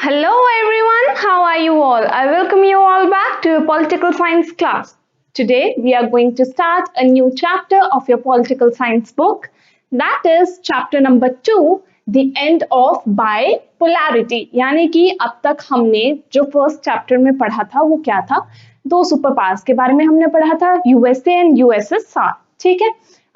Hello everyone, how are you all? I welcome you all back to your political science class. Today we are going to start a new chapter of your political science book. That is chapter number 2, The End of Bipolarity. यानी कि अब तक हमने जो first chapter में पढ़ा था वो क्या था? दो सुपर पावर्स के बारे में हमने पढ़ा था, यूएसए एंड यूएसएसआर. ठीक है,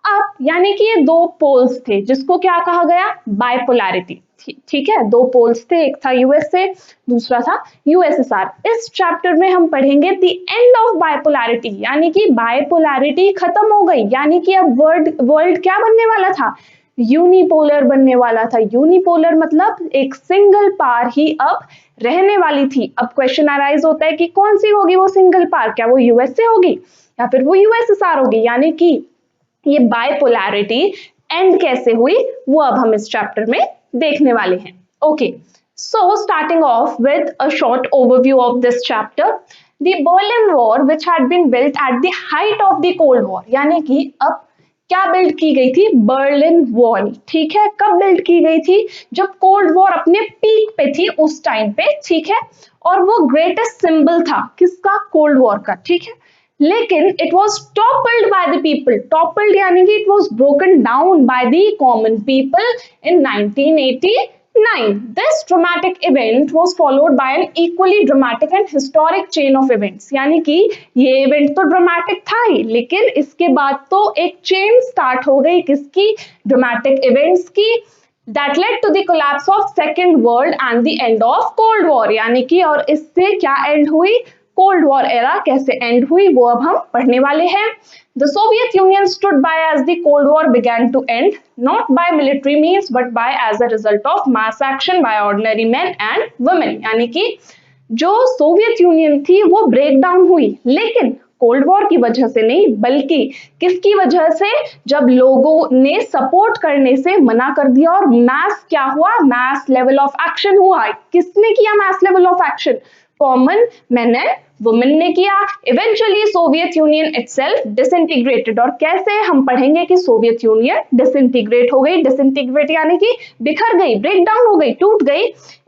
अब यानी कि ये दो पोल्स थे जिसको क्या कहा गया? बाइपोलैरिटी. ठीक है, दो पोल्स थे, एक था यूएसए, दूसरा था यूएसएसआर. इस चैप्टर में हम पढ़ेंगे द एंड ऑफ बाइपोलैरिटी, यानी कि बाइपोलैरिटी खत्म हो गई, यानी कि अब वर्ल्ड क्या बनने वाला था? यूनिपोलर बनने वाला था. यूनिपोलर मतलब एक सिंगल पार ही अब रहने वाली थी. अब क्वेश्चन अराइज होता है कि कौन सी होगी वो सिंगल पार? क्या वो यूएसए होगी या फिर वो यूएसएसआर होगी? यानी कि ये बाइपोलैरिटी एंड कैसे हुई वो अब हम इस चैप्टर में देखने वाले हैं. Okay, so starting off with a short overview of this chapter. The Berlin war which had been built at the height of the cold war, यानी कि अब क्या बिल्ड की गई थी? Berlin wall. ठीक है, कब बिल्ड की गई थी? जब कोल्ड वॉर अपने पीक पे थी उस टाइम पे. ठीक है, और वो ग्रेटेस्ट सिंबल था किसका? कोल्ड वॉर का. ठीक है, लेकिन it was toppled by the people. Toppled यानी कि it was broken down by the common people in 1989. This dramatic event was followed by an equally dramatic and historic chain of events. यानी कि ये event तो dramatic था ही, लेकिन इसके बाद तो एक चेन स्टार्ट हो गई किसकी? ड्रामेटिक इवेंट्स की. That led to the collapse of Second World and the end of Cold War. यानी कि और इससे क्या एंड हुई? कोल्ड वॉर एरा कैसे एंड हुई वो अब हम पढ़ने वाले हैं. The Soviet Union stood by as the Cold War began to end, not by military means but by as a result of mass action by ordinary men and women. यानी कि जो सोवियत यूनियन थी वो break down हुई, लेकिन cold war की वजह से नहीं, बल्कि किसकी वजह से? जब लोगों ने सपोर्ट करने से मना कर दिया और मैस क्या हुआ? मैस लेवल ऑफ एक्शन हुआ. किसने किया mass level of action? Common man and women ने किया. Eventually Soviet Union itself disintegrated. और कैसे? हम पढ़ेंगे कि सोवियत यूनियन डिसइंटीग्रेट हो गई. डिसइंटीग्रेट यानी कि बिखर गई, ब्रेक डाउन हो गई, टूट गई.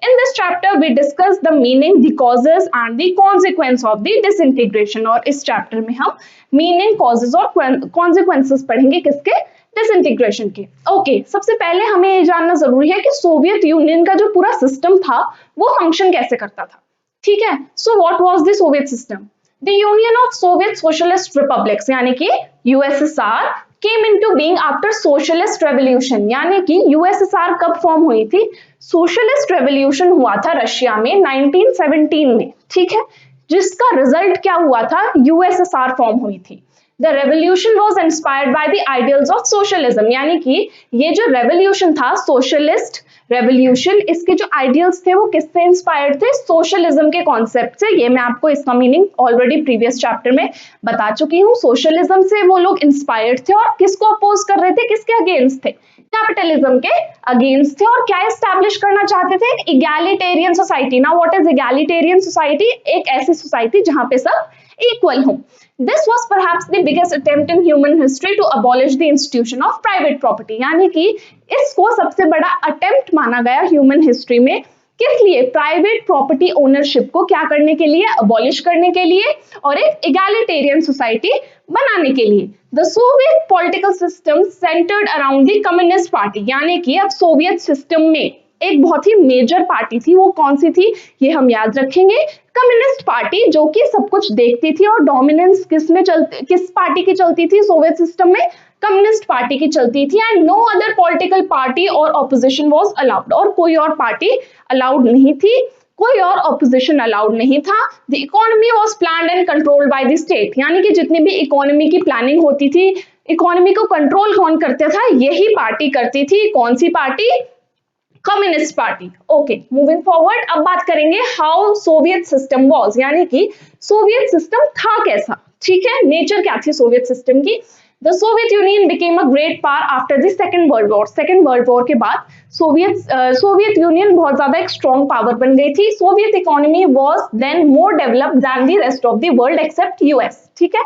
In this chapter we discuss the meaning, the causes and the consequence of the disintegration. और इस चैप्टर में हम मीनिंग, कॉजेज और कॉन्सिक्वेंसेस पढ़ेंगे किसके? डिसइंटीग्रेशन के. ओके, सबसे पहले हमें ये जानना जरूरी है कि सोवियत यूनियन का जो पूरा सिस्टम था वो फंक्शन कैसे करता था. ठीक है, so what was the Soviet system? The union of Soviet socialist republics, यानी कि USSR came into being after socialist revolution. यानी कि यूएसएसआर कब फॉर्म हुई थी? सोशलिस्ट रेवोल्यूशन हुआ था रशिया में 1917 में. ठीक है, जिसका रिजल्ट क्या हुआ था? यूएसएसआर फॉर्म हुई थी. The revolution was inspired by the ideals of socialism. यानी कि ये जो रेवोल्यूशन था, सोशलिस्ट रेवोल्यूशन, इसके जो आइडियल्स थे वो किससे इंस्पायर्ड थे? सोशलिज्म के कॉन्सेप्ट से. ये मैं आपको इसका मीनिंग ऑलरेडी प्रीवियस चैप्टर में बता चुकी हूँ. सोशलिज्म से वो लोग इंस्पायर्ड थे और किसको अपोज कर रहे थे? किसके अगेंस्ट थे? कैपिटलिज्म के अगेंस्ट थे. और क्या एस्टैब्लिश करना चाहते थे? Egalitarian society. Now what is egalitarian society? एक ऐसी सोसाइटी जहां पे सब इक्वल हो. This was perhaps the biggest attempt in human history to abolish the institution of private property. यानी कि इसको सबसे बड़ा अटेम्प्ट माना गया ह्यूमन हिस्ट्री में. किस लिए? प्राइवेट प्रॉपर्टी ओनरशिप को क्या करने के लिए? अबॉलिश करने के लिए और एक इगैलिटेरियन सोसाइटी बनाने के लिए. The Soviet political system centred around the communist party. यानी कि अब सोवियत सिस्टम में एक बहुत ही मेजर पार्टी थी. वो कौन सी थी? ये हम याद रखेंगे. कम्युनिस्ट पार्टी, जो कि सब कुछ देखती थी. और डोमिनेंस किस पार्टी की चलती थी सोवियत सिस्टम में? कम्युनिस्ट पार्टी की चलती थी. And no other political party और ऑपोजिशन वाज अलाउड. और कोई और पार्टी अलाउड नहीं थी, कोई और ऑपोजिशन अलाउड नहीं था. The economy was planned and controlled by the state. यानी कि जितनी भी इकोनॉमी की प्लानिंग होती थी, इकोनॉमी को कंट्रोल कौन करता था? यही पार्टी करती थी. कौन सी party? Communist party. Okay, moving forward, अब बात करेंगे हाउ सोवियत सिस्टम वाज. यानी कि सोवियत सिस्टम था कैसा. ठीक है, नेचर क्या थी सोवियत सिस्टम की? The Soviet union became a great power after the second world war. Second world war के बाद सोवियत यूनियन बहुत ज्यादा एक स्ट्रॉन्ग पावर बन गई थी. Soviet economy was then more developed than the rest of the world except US. ठीक है,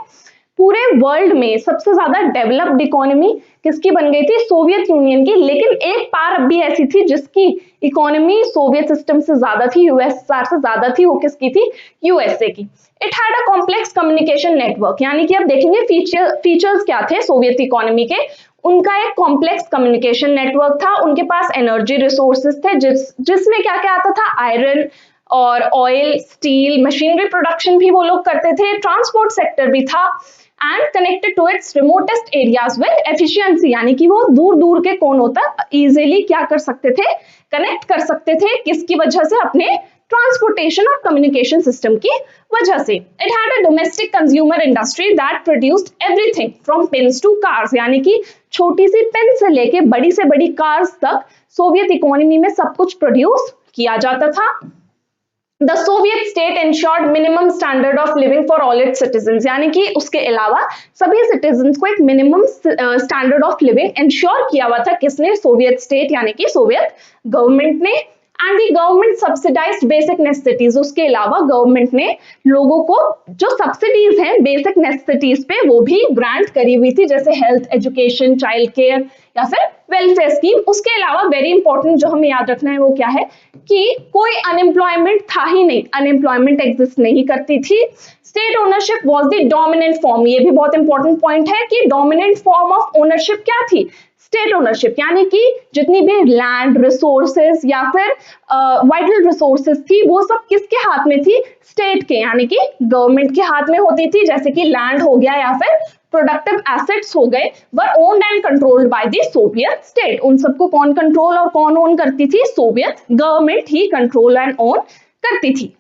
पूरे वर्ल्ड में सबसे ज्यादा डेवलप्ड इकोनॉमी किसकी बन गई थी? सोवियत यूनियन की। लेकिन एक पार्ट भी ऐसी थी जिसकी इकोनॉमी सोवियत सिस्टम से ज्यादा थी, यूएसएसआर से ज्यादा थी, वो किसकी थी? यूएसए की। It had a complex communication network, यानी कि अब देखेंगे फीचर्स क्या थे सोवियत इकोनॉमी के। उनका एक कॉम्प्लेक्स कम्युनिकेशन नेटवर्क था, उनके पास एनर्जी रिसोर्सेज थे जिसमें क्या क्या आता था? आयरन और ऑयल, स्टील, मशीनरी प्रोडक्शन भी वो लोग करते थे, ट्रांसपोर्ट सेक्टर भी था, and connected to its remotest areas with efficiency, यानी कि वो दूर दूर के कोनों तक इजीली क्या कर सकते थे? कनेक्ट कर सकते थे। किसकी वजह से? अपने ट्रांसपोर्टेशन और कम्युनिकेशन सिस्टम की वजह से। It had a domestic consumer industry that produced everything from pens to cars, यानी कि छोटी सी पेन से लेके बड़ी से बड़ी कार्स तक सोवियत इकोनॉमी में सब कुछ प्रोड्यूस किया जाता था। The Soviet state ensured minimum standard of living for all its citizens, यानी कि उसके अलावा सभी सिटीजन्स को एक minimum standard of living ensure किया हुआ था। किसने? सोवियत स्टेट यानी कि सोवियत गवर्नमेंट ने। And the government subsidised basic necessities, उसके अलावा गवर्नमेंट ने लोगों को जो सब्सिडीज हैं बेसिक नेसेसिटीज पे वो भी ग्रांट करी हुई थी, जैसे हेल्थ, एजुकेशन, चाइल्ड केयर या फिर वेलफेयर स्कीम। उसके अलावा वेरी इंपॉर्टेंट जो हमें याद रखना है वो क्या है कि कोई अनएम्प्लॉयमेंट था ही नहीं, अनएम्प्लॉयमेंट एग्जिस्ट नहीं करती थी। State ownership was the dominant form, ये भी बहुत इंपॉर्टेंट पॉइंट है कि डोमिनेंट फॉर्म ऑफ ओनरशिप क्या थी? स्टेट ओनरशिप, यानी कि जितनी भी लैंड रिसोर्सेज या फिर वाइटल रिसोर्सेज थी वो सब किसके हाथ में थी? स्टेट के, यानी कि गवर्नमेंट के हाथ में होती थी। जैसे कि लैंड हो गया या फिर प्रोडक्टिव एसेट्स हो गए, were owned and controlled by the Soviet state. उन सबको कौन कंट्रोल और कौन ओन करती थी? सोवियत गवर्नमेंट ही कंट्रोल एंड ओन करती थी।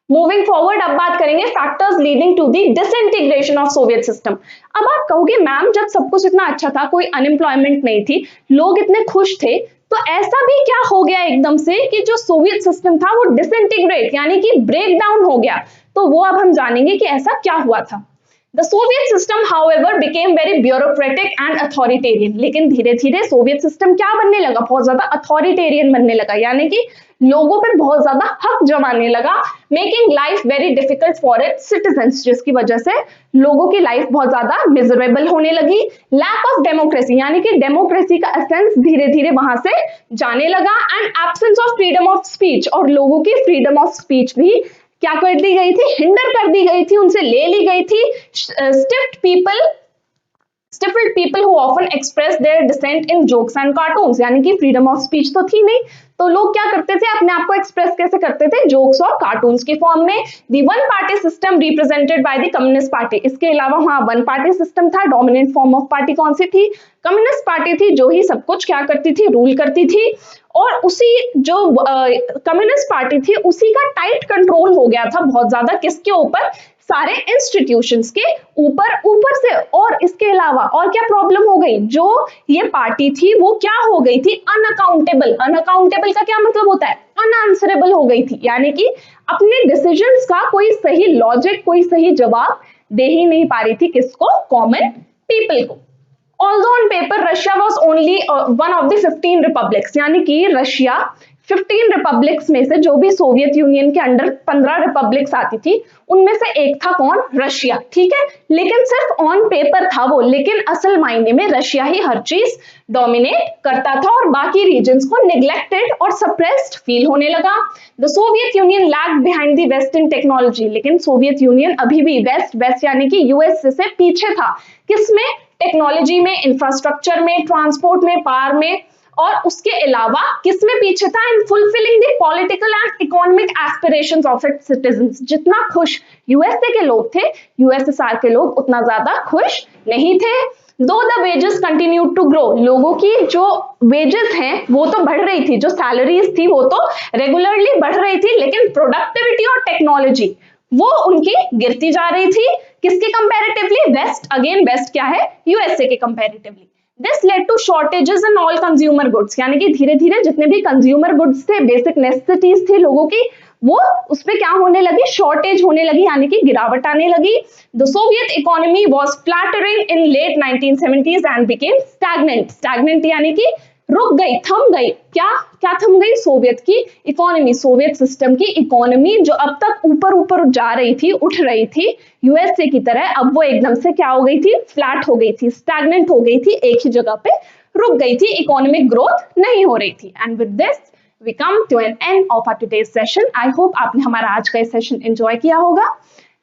मूविंग फॉरवर्ड, अब बात करेंगे factors leading to the disintegration of Soviet system. अब आप कहोगे मैम जब सब कुछ इतना अच्छा था, कोई अनएम्प्लॉयमेंट नहीं थी, लोग इतने खुश थे, तो ऐसा भी क्या हो गया एकदम से कि जो सोवियत सिस्टम था वो डिसइंटीग्रेट यानी कि ब्रेक डाउन हो गया? तो वो अब हम जानेंगे कि ऐसा क्या हुआ था। The Soviet system, however, became very bureaucratic and authoritarian. लेकिन धीरे धीरे सोवियत सिस्टम क्या बनने लगा? बहुत ज्यादा अथॉरिटेरियन बनने लगा, यानी कि लोगों पे बहुत ज्यादा हक जमाने लगा, making life very difficult for its citizens, जिसकी वजह से लोगों की लाइफ बहुत ज्यादा मिजरेबल होने लगी। लैक ऑफ डेमोक्रेसी, यानी कि डेमोक्रेसी का एसेंस धीरे धीरे वहां से जाने लगा, and absence of freedom of speech, और लोगों की फ्रीडम ऑफ स्पीच भी क्या कर दी गई थी? हिंडर कर दी गई थी, उनसे ले ली गई थी। Stifled people who often express their dissent in jokes and cartoons, यानी कि फ्रीडम ऑफ स्पीच तो थी नहीं, तो लोग क्या करते थे? अपने आप को एक्सप्रेस कैसे करते थे? जोक्स और कार्टून्स के फॉर्म में। The one party system represented by the communist party, इसके अलावा वहां वन पार्टी सिस्टम था। डोमिनेंट फॉर्म ऑफ पार्टी कौन सी थी? कम्युनिस्ट पार्टी थी, जो ही सब कुछ क्या करती थी? रूल करती थी। और उसी जो कम्युनिस्ट पार्टी थी उसी का टाइट कंट्रोल हो गया था बहुत ज्यादा, किसके ऊपर? सारे इंस्टीट्यूशंस के ऊपर से। और इसके अलावा और क्या प्रॉब्लम हो गई? जो ये पार्टी थी वो क्या हो गई थी? अनअकाउंटेबल। अनअकाउंटेबल का क्या मतलब होता है? अनआंसरेबल हो गई थी, यानी कि अपने डिसीजंस का कोई सही लॉजिक, कोई सही जवाब दे ही नहीं पा रही थी। किसको? कॉमन पीपल को। Although on paper Russia was only one of the 15 republics, यानी कि रशिया 15 रिपब्लिक्स में से, जो भी सोवियत यूनियन के अंडर 15 रिपब्लिक्स आती थी उनमें से एक था कौन? रशिया, ठीक है। लेकिन सिर्फ ऑन पेपर था वो, लेकिन असल मायने में रशिया ही हर चीज डोमिनेट करता था और बाकी रीजन्स को निग्लेक्टेड और सप्रेस्ड फील होने लगा। The Soviet Union lagged behind the west in technology, लेकिन सोवियत यूनियन अभी भी वेस्ट यानी कि यूएस से पीछे था। किसमें? टेक्नोलॉजी में, इंफ्रास्ट्रक्चर में, ट्रांसपोर्ट में, पावर में, और उसके अलावा किसमें पीछे था? In fulfilling the political and economic aspirations of its citizens. जितना खुश यूएसए के लोग थे, यूएसएसआर के लोग उतना ज्यादा खुश नहीं थे। Though the wages continue to grow, लोगों की जो वेजेस हैं वो तो बढ़ रही थी, जो सैलरीज थी वो तो रेगुलरली बढ़ रही थी, लेकिन प्रोडक्टिविटी और टेक्नोलॉजी वो उनकी गिरती जा रही थी। किसके कंपैरेटिवली? वेस्ट। अगेन वेस्ट क्या है? यूएसए के comparatively. This led to shortages in all consumer goods, यानी कि धीरे धीरे जितने भी कंज्यूमर गुड्स थे, बेसिक नेसेसिटीज थी लोगों की, वो उसपे क्या होने लगी? शॉर्टेज होने लगी, यानी कि गिरावट आने लगी। The Soviet economy was flattering in late 1970s and became stagnant. Stagnant यानी कि रुक गई, थम गई। क्या क्या थम गई? सोवियत की इकोनॉमी, सोवियत सिस्टम की इकोनॉमी जो अब तक ऊपर ऊपर जा रही थी, उठ रही थी यूएसए की तरह, अब वो एकदम से क्या हो गई थी? फ्लैट हो गई थी, स्टैग्नेंट हो गई थी, एक ही जगह पे रुक गई थी, इकोनॉमिक ग्रोथ नहीं हो रही थी। And with this we come to an end of our today's session. I hope आपने हमारा आज का सेशन एंजॉय किया होगा।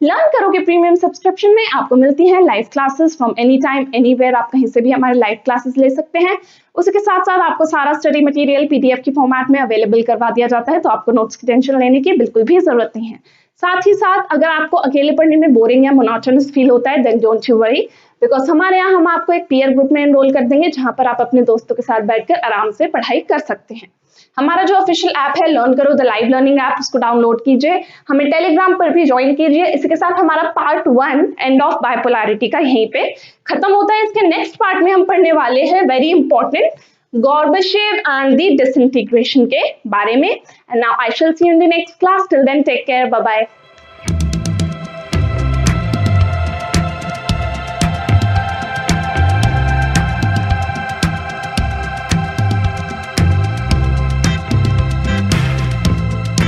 लर्न करो के प्रीमियम सब्सक्रिप्शन में आपको मिलती है live classes from any time anywhere, आप कहीं से भी हमारे लाइव क्लासेस ले सकते हैं। उसके साथ साथ आपको सारा स्टडी मटेरियल पीडीएफ की फॉर्मेट में अवेलेबल करवा दिया जाता है, तो आपको नोट्स की टेंशन लेने की बिल्कुल भी जरूरत नहीं है। साथ ही साथ अगर आपको अकेले पढ़ने में बोरिंग या मोनोटोनस फील होता है, then don't you worry, because हमारे यहाँ हम आपको एक पीयर ग्रुप में एनरोल कर देंगे, जहां पर आप अपने दोस्तों के साथ बैठकर आराम से पढ़ाई कर सकते हैं। हमारा जो ऑफिशियल ऐप है लर्न करो द लाइव लर्निंग ऐप, उसको डाउनलोड कीजिए, हमें टेलीग्राम पर भी ज्वाइन कीजिए। इसके साथ हमारा पार्ट 1 एंड ऑफ बाइपोलैरिटी का यहीं पे खत्म होता है। इसके नेक्स्ट पार्ट में हम पढ़ने वाले हैं very important Gorbachev and the disintegration के बारे में। And now I shall see you in the next class. Till then, take care. Bye bye.